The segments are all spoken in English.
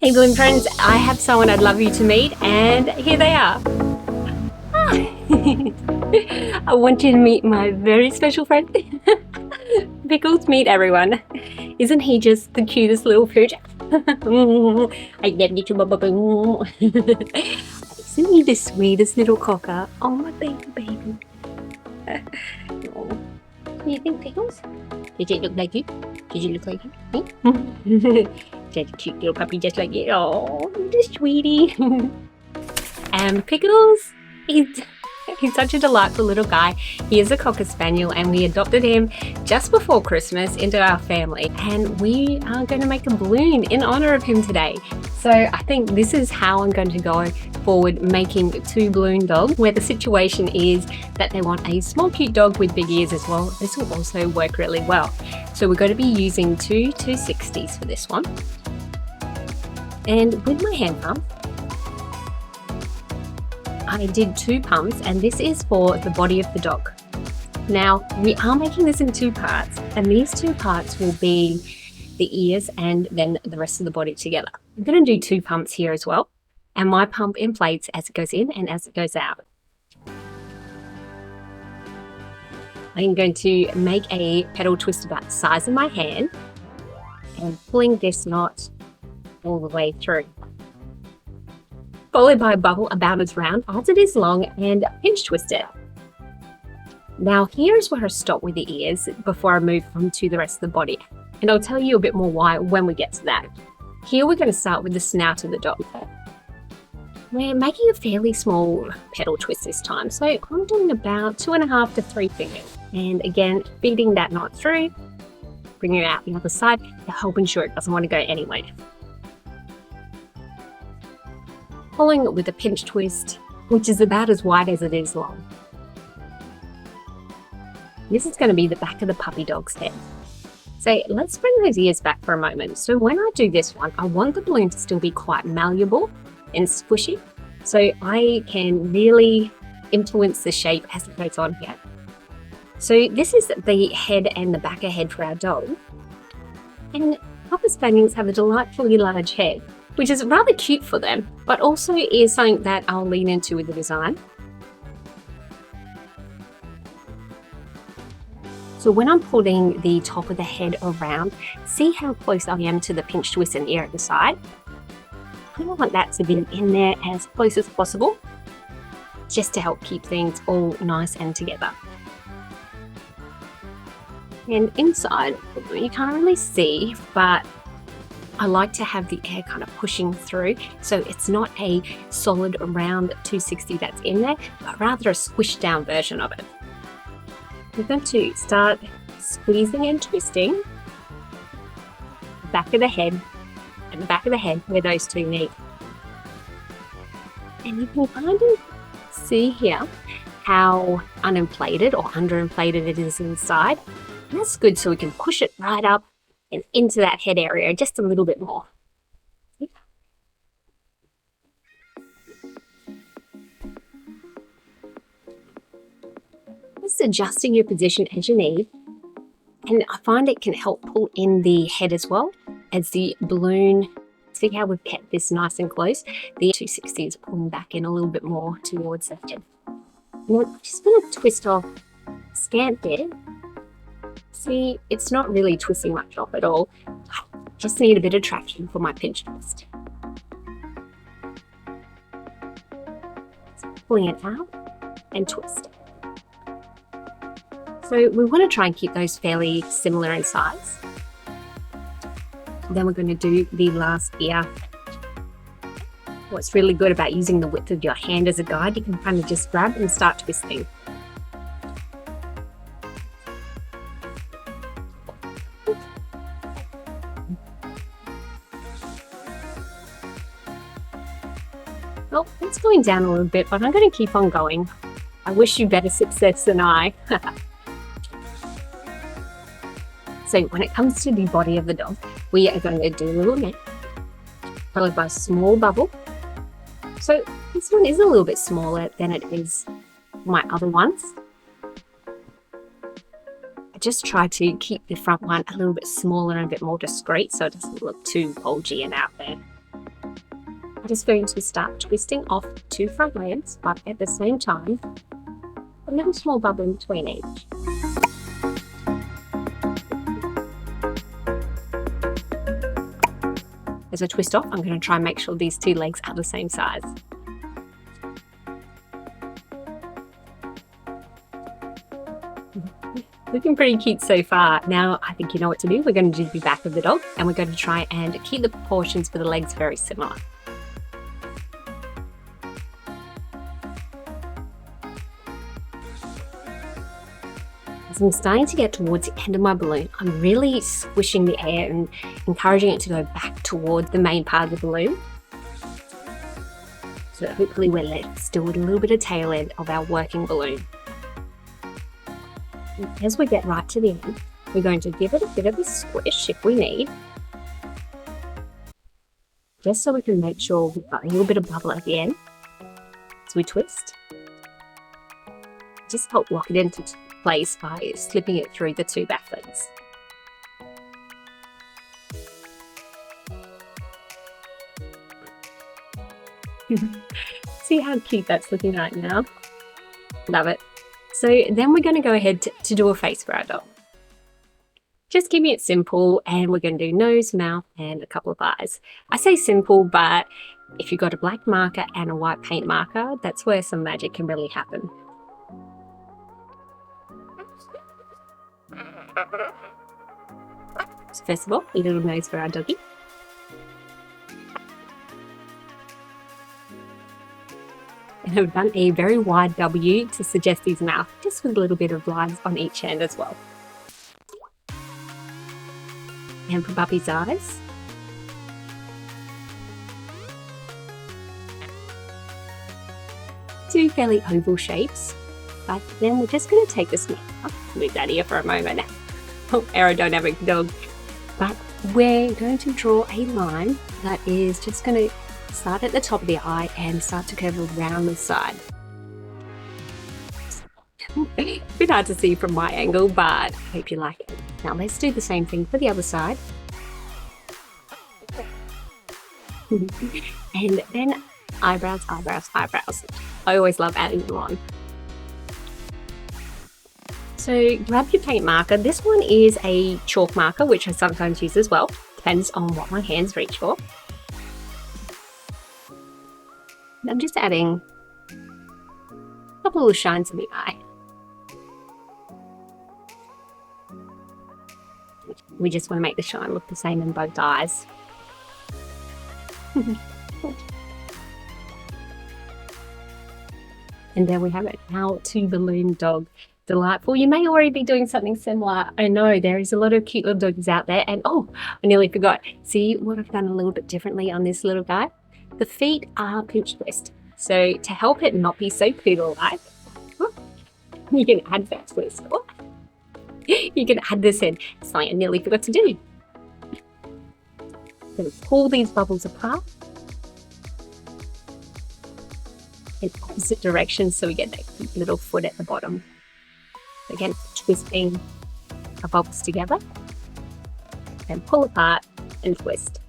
Hey balloon friends, I have someone I'd love you to meet, and here they are. I want you to meet my very special friend. Pickles, meet everyone. Isn't he just the cutest little pooch? I love you too, Bubba. Isn't he the sweetest little cocker? Oh, my baby. Do you think, Pickles? Does it look like you? Does it look like you? Just a cute little puppy just like you. Oh, the sweetie. And Pickles, he's such a delightful little guy. He is a Cocker Spaniel and we adopted him just before Christmas into our family. And we are going to make a balloon in honor of him today. So I think this is how I'm going to go forward making two balloon dogs, where the situation is that they want a small cute dog with big ears as well. This will also work really well. So we're going to be using two 260s for this one. And with my hand pump, I did 2 pumps, and this is for the body of the dog. Now, we are making this in 2 parts, and these 2 parts will be the ears and then the rest of the body together. I'm going to do 2 pumps here as well, and my pump inflates as it goes in and as it goes out. I'm going to make a pedal twist about the size of my hand and pulling this knot all the way through, followed by a bubble about as round as it is long and pinch twist it. Now here's where I stop with the ears before I move on to the rest of the body, and I'll tell you a bit more why when we get to that. Here we're going to start with the snout of the dog. We're making a fairly small pedal twist this time, so I'm doing about 2.5 to 3 fingers, and again feeding that knot through, bringing it out the other side, and helping sure it doesn't want to go anywhere. Pulling it with a pinch twist, which is about as wide as it is long. This is going to be the back of the puppy dog's head. So let's bring those ears back for a moment. So when I do this one, I want the balloon to still be quite malleable and squishy, so I can really influence the shape as it goes on here. So this is the head and the back of head for our dog. And Cocker Spaniels have a delightfully large head, which is rather cute for them, but also is something that I'll lean into with the design. So when I'm pulling the top of the head around, see how close I am to the pinch twist and ear at the side? I want that to be in there as close as possible, just to help keep things all nice and together. And inside, you can't really see, but I like to have the air kind of pushing through, so it's not a solid round 260 that's in there, but rather a squished down version of it. We're going to start squeezing and twisting the back of the head and the back of the head where those two meet. And you can kind of see here how uninflated or underinflated it is inside. And that's good, so we can push it right up and into that head area just a little bit more. Just adjusting your position as you need, and I find it can help pull in the head as well as the balloon. See how we've kept this nice and close? The 260 is pulling back in a little bit more towards the head. And I'm just going to twist off scant there. See, it's not really twisting much off at all. I just need a bit of traction for my pinch twist. So pulling it out and twist. So we want to try and keep those fairly similar in size. Then we're going to do the last ear. What's really good about using the width of your hand as a guide, you can kind of just grab and start twisting. Well, it's going down a little bit, but I'm going to keep on going. I wish you better success than I. So when it comes to the body of the dog, we are going to do a little neck, followed by a small bubble. So this one is a little bit smaller than it is my other ones. I just try to keep the front one a little bit smaller and a bit more discreet so it doesn't look too bulgy and out there. I'm just going to start twisting off 2 front layers, but at the same time, a little small bubble in between each. As I twist off, I'm going to try and make sure these 2 legs are the same size. Looking pretty cute so far. Now I think you know what to do. We're going to do the back of the dog, and we're going to try and keep the proportions for the legs very similar. As I'm starting to get towards the end of my balloon, I'm really squishing the air and encouraging it to go back towards the main part of the balloon. So that hopefully we're left still with a little bit of tail end of our working balloon. As we get right to the end, we're going to give it a bit of a squish if we need, just so we can make sure we've got a little bit of bubble at the end. As we twist, just help lock it into place by slipping it through the 2 back legs. See how cute that's looking right now? Love it. So then we're going to go ahead to do a face for our dog. Just keeping it simple, and we're going to do nose, mouth, and a couple of eyes. I say simple, but if you've got a black marker and a white paint marker, that's where some magic can really happen. So first of all, a little nose for our doggy. And I've done a very wide W to suggest his mouth, just with a little bit of lines on each end as well. And for Puppy's eyes, two fairly oval shapes, but then we're just going to take this move that here for a moment. Oh, aerodynamic dog. But we're going to draw a line that is just going to start at the top of the eye and start to curve around the side. A bit hard to see from my angle, but I hope you like it. Now let's do the same thing for the other side. And then eyebrows, eyebrows, eyebrows. I always love adding them on. So grab your paint marker. This one is a chalk marker, which I sometimes use as well. Depends on what my hands reach for. I'm just adding a couple of shines in the eye. We just want to make the shine look the same in both eyes. And there we have it, our 2 balloon dog. Delightful. You may already be doing something similar. I know there is a lot of cute little dogs out there. And oh, I nearly forgot. See what I've done a little bit differently on this little guy? The feet are pinch twist. So to help it not be so poodle-like, you can add that twist. Oh, you can add this in. Something I nearly forgot to do. Going to pull these bubbles apart in opposite directions so we get that cute little foot at the bottom. Again, twisting our bubbles together, and pull apart and twist.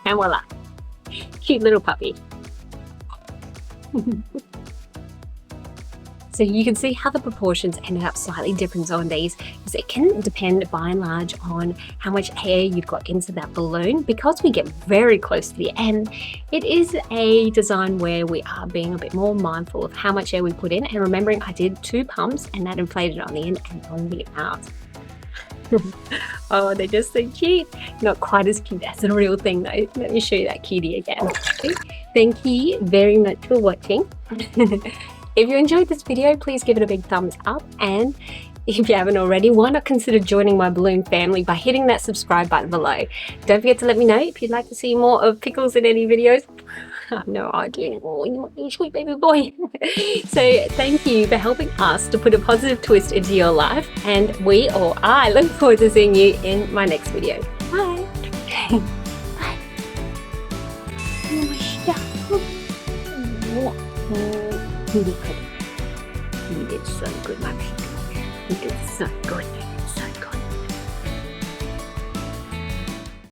And voila, cute little puppy. So you can see how the proportions ended up slightly different on these, because it can depend by and large on how much air you've got into that balloon. Because we get very close to the end, it is a design where we are being a bit more mindful of how much air we put in, and remembering I did 2 pumps and that inflated on the in and on the out. Oh, they're just so cute. Not quite as cute as a real thing though. Let me show you that cutie again. Thank you very much for watching. If you enjoyed this video, please give it a big thumbs up, and if you haven't already, why not consider joining my balloon family by hitting that subscribe button below. Don't forget to let me know if you'd like to see more of Pickles in any videos. I have no idea. Oh, you sweet baby boy. So thank you for helping us to put a positive twist into your life, and I look forward to seeing you in my next video. Bye. Bye. You did so good, my baby. You did so good.